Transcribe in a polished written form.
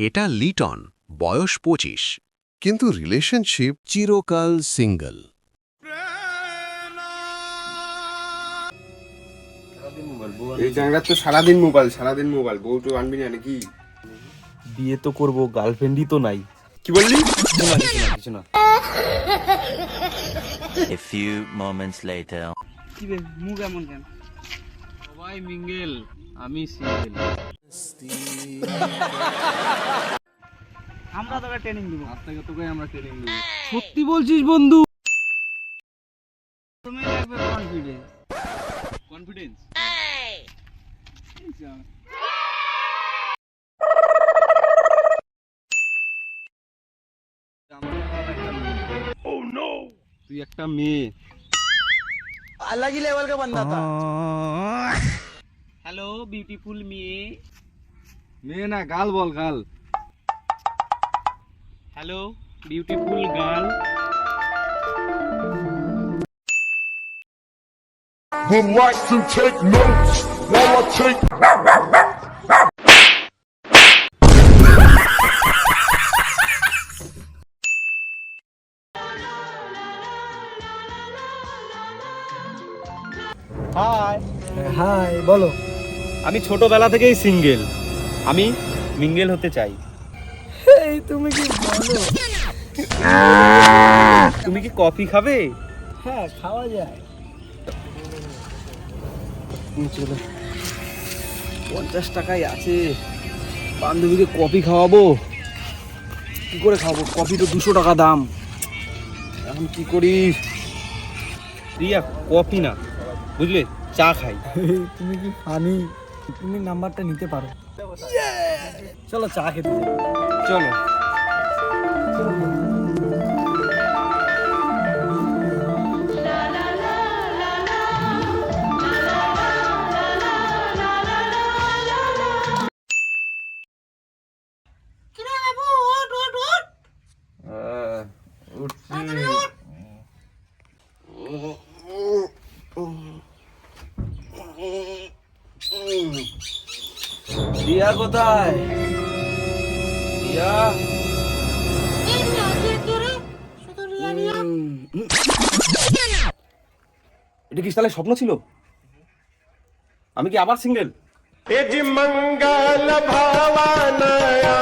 এটা লিটন, বয়স 25, কিন্তু রিলেশনশিপ চিরকাল সিঙ্গল। এই জায়গাটা তো সারাদিন মোবাইল বউ তো আনবি না নাকি? বিয়ে তো করবো, গার্লফ্রেন্ডই তো নাই। কি বললি? কিছু না। A few moments later. কি রে মুখ এমন কেন? সবাই মিঙ্গেল, আমি সিঙ্গেল। আমরা তোকে ট্রেনিং দিব। আজ থেকে তোকে আমরা ট্রেনিং দিব। সত্যি বলছিস বন্ধু? তুমি লাগবে কনফিডেন্স। তুই একটা মেয়ে। अलग ही लेवल का बंदा था। হ্যালো বিউটিফুল মেয়ে। মেয়ে না গাল বল, গাল। Hello beautiful girl. Would like to take notes while I take. Hi বলো। আমি ছোটবেলা থেকেই সিঙ্গেল, আমি মিঙ্গেল হতে চাই। এই তুমি কি বলো? তুমি কি কফি খাবে? হ্যাঁ খাওয়া যায়। চলো, 50 টাকাই আছে, বান্ধবীকে কফি খাওয়াবো। কি করে খাওয়াবো? কফি তো 200 টাকা দাম। এখন কি করি? রিয়া কফি না, বুঝলে, চা খাই। তুমি কি ফানি? তুমি নাম্বারটা নিতে পারো। চলো চা খেতে যাই। চলো। রিয়া কোথায়? রিয়া, এটা কি তাহলে স্বপ্ন ছিল? আমি কি আবার সিঙ্গেল? मंगल भावनया